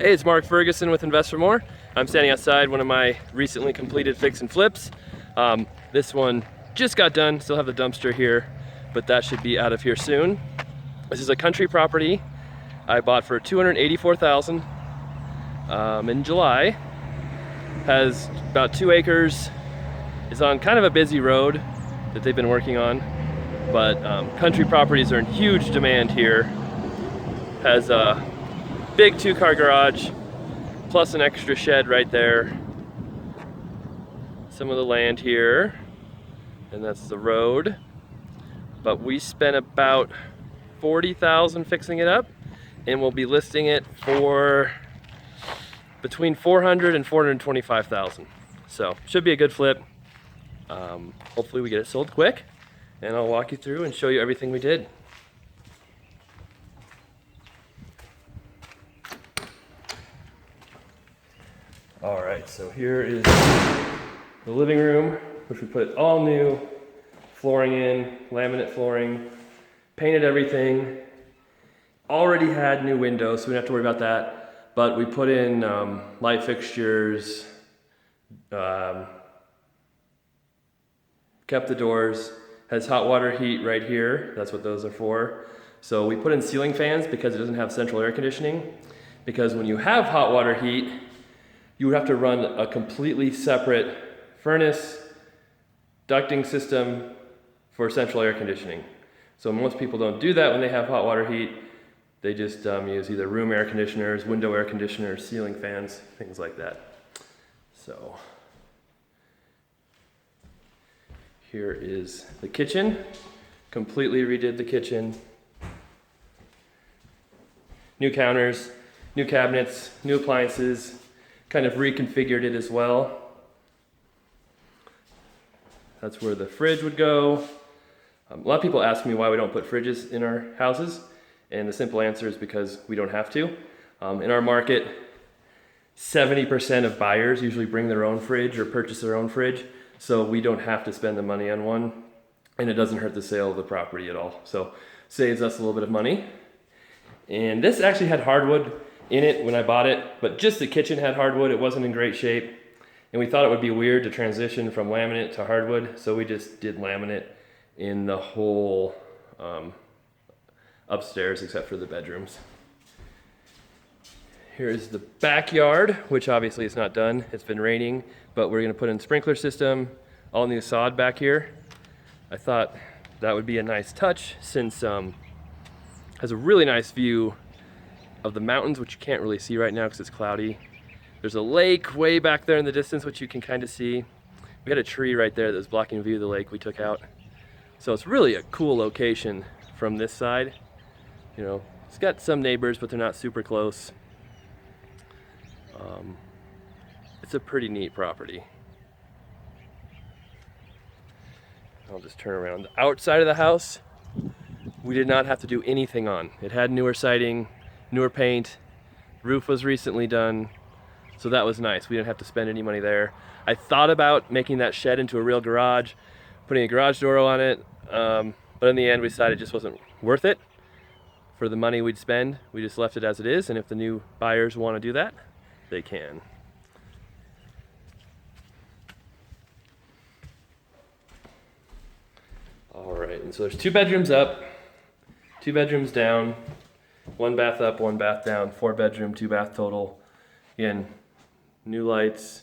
Hey, it's Mark Ferguson with Invest for More. I'm standing outside one of my recently completed fix and flips. This one just got done, still have the dumpster here, but that should be out of here soon. This is a country property I bought for $284,000 in July. Has about 2 acres, is on kind of a busy road that they've been working on, but country properties are in huge demand here. Has a big 2-car garage, plus an extra shed right there. Some of the land here, and that's the road. But we spent about $40,000 fixing it up, and we'll be listing it for between $400,000 and $425,000. So should be a good flip. Hopefully we get it sold quick, and I'll walk you through and show you everything we did. All right, so here is the living room, which we put all new flooring in, laminate flooring, painted everything. Already had new windows, so we don't have to worry about that. But we put in light fixtures, kept the doors, has hot water heat right here. That's what those are for. So we put in ceiling fans because it doesn't have central air conditioning. Because when you have hot water heat, you would have to run a completely separate furnace, ducting system for central air conditioning. So most people don't do that when they have hot water heat. They just use either room air conditioners, window air conditioners, ceiling fans, things like that. So here is the kitchen. Completely redid the kitchen. New counters, new cabinets, new appliances. Kind of reconfigured it as well. That's where the fridge would go. A lot of people ask me why we don't put fridges in our houses, and the simple answer is because we don't have to. In our market, 70% of buyers usually bring their own fridge or purchase their own fridge, so we don't have to spend the money on one, and it doesn't hurt the sale of the property at all. So saves us a little bit of money. And this actually had hardwood in it when I bought it, but just the kitchen had hardwood. It wasn't in great shape, and we thought it would be weird to transition from laminate to hardwood, so we just did laminate in the whole upstairs except for the bedrooms. Here is the backyard, which obviously is not done. It's been raining, but we're gonna put in sprinkler system, all new sod back here. I thought that would be a nice touch since has a really nice view of the mountains, which you can't really see right now because it's cloudy. There's a lake way back there in the distance, which you can kind of see. We had a tree right there that was blocking the view of the lake we took out. So it's really a cool location from this side. You know, it's got some neighbors, but they're not super close. It's a pretty neat property. I'll just turn around. The outside of the house, we did not have to do anything on. It had newer siding, newer paint, roof was recently done, so that was nice. We didn't have to spend any money there. I thought about making that shed into a real garage, putting a garage door on it, but in the end we decided it just wasn't worth it for the money we'd spend. We just left it as it is, and if the new buyers want to do that, they can. All right, and so there's 2 bedrooms up, 2 bedrooms down, 1 bath up, 1 bath down, 4 bedroom, 2 bath total. Again, new lights,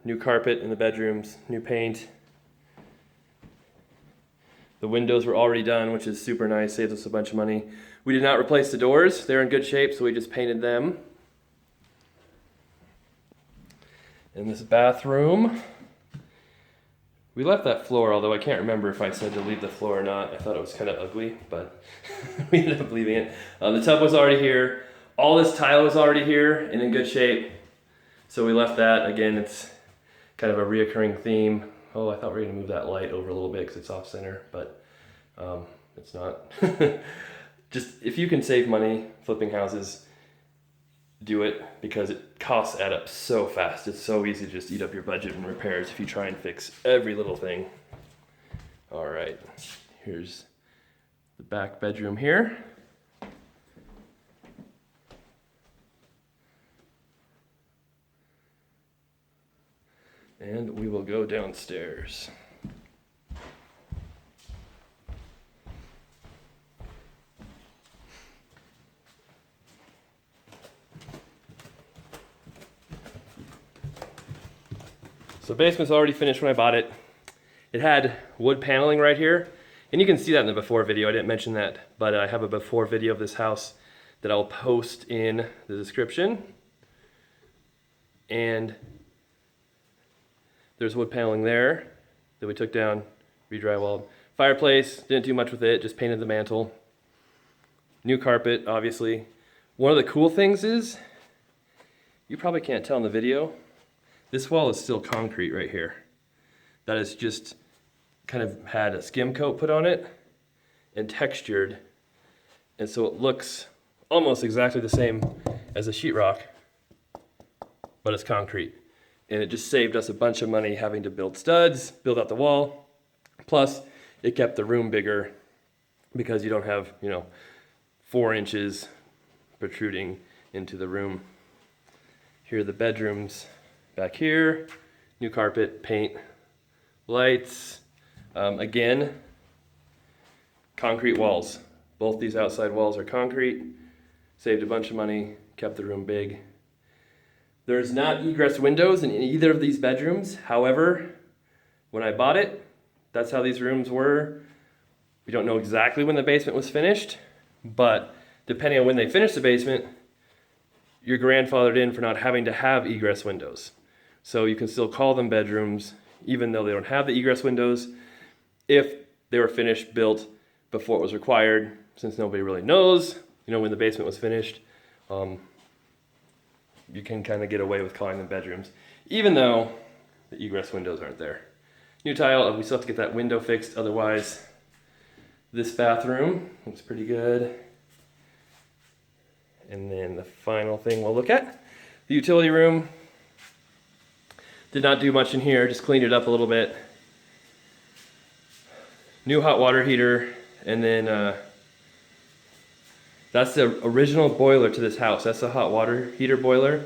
new carpet in the bedrooms, new paint. The windows were already done, which is super nice, saves us a bunch of money. We did not replace the doors. They're in good shape, so we just painted them. In this bathroom, we left that floor, although I can't remember if I said to leave the floor or not. I thought it was kind of ugly, but we ended up leaving it. The tub was already here. All this tile was already here and in good shape. So we left that. Again, it's kind of a reoccurring theme. Oh, I thought we were gonna move that light over a little bit because it's off center, but it's not. Just, if you can save money flipping houses, do it, because costs add up so fast. It's so easy to just eat up your budget in repairs if you try and fix every little thing. All right, here's the back bedroom here. and we will go downstairs. So basement's already finished when I bought it. It had wood paneling right here, and you can see that in the before video. I didn't mention that, but I have a before video of this house that I'll post in the description. And there's wood paneling there that we took down, re-drywalled. Fireplace, didn't do much with it, just painted the mantle. New carpet, obviously. One of the cool things is, you probably can't tell in the video, this wall is still concrete right here. That is just kind of had a skim coat put on it and textured. And so it looks almost exactly the same as a sheetrock, but it's concrete. And it just saved us a bunch of money having to build studs, build out the wall. Plus, it kept the room bigger because you don't have, 4 inches protruding into the room. Here are the bedrooms back here. New carpet, paint, lights. Again, concrete walls. Both these outside walls are concrete. Saved a bunch of money, kept the room big. There's not egress windows in either of these bedrooms. However, when I bought it, that's how these rooms were. We don't know exactly when the basement was finished, but depending on when they finished the basement, you're grandfathered in for not having to have egress windows. So you can still call them bedrooms, even though they don't have the egress windows, if they were finished, built before it was required. Since nobody really knows, when the basement was finished, you can kind of get away with calling them bedrooms, even though the egress windows aren't there. New tile, we still have to get that window fixed, otherwise this bathroom looks pretty good. And then the final thing we'll look at, the utility room. Did not do much in here, just cleaned it up a little bit. New hot water heater, and then that's the original boiler to this house. That's the hot water heater boiler.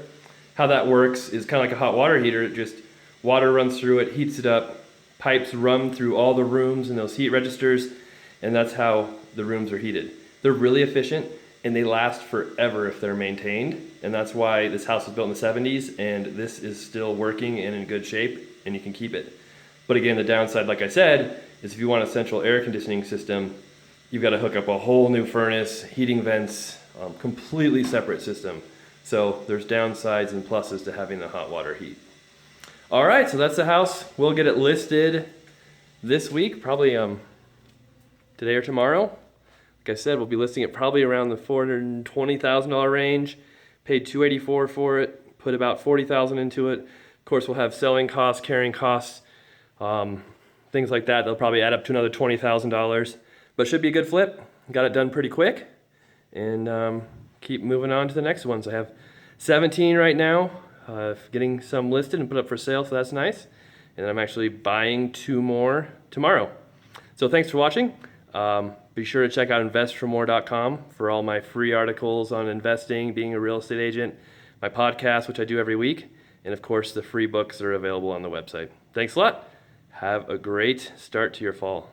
How that works is kind of like a hot water heater. Just water runs through it, heats it up, pipes run through all the rooms and those heat registers, and that's how the rooms are heated. They're really efficient, and they last forever if they're maintained. And that's why this house was built in the 70s, and this is still working and in good shape, and you can keep it. But again, the downside, like I said, is if you want a central air conditioning system, you've got to hook up a whole new furnace, heating vents, completely separate system. So there's downsides and pluses to having the hot water heat. All right, so that's the house. We'll get it listed this week, probably today or tomorrow. Like I said, we'll be listing it probably around the $420,000 range. Paid $284,000 for it, put about $40,000 into it. Of course, we'll have selling costs, carrying costs, things like that. They'll probably add up to another $20,000. But should be a good flip. Got it done pretty quick, and keep moving on to the next ones. I have 17 right now, getting some listed and put up for sale, so that's nice. And I'm actually buying 2 more tomorrow. So thanks for watching. Be sure to check out investformore.com for all my free articles on investing, being a real estate agent, my podcast, which I do every week, and of course the free books are available on the website. Thanks a lot. Have a great start to your fall.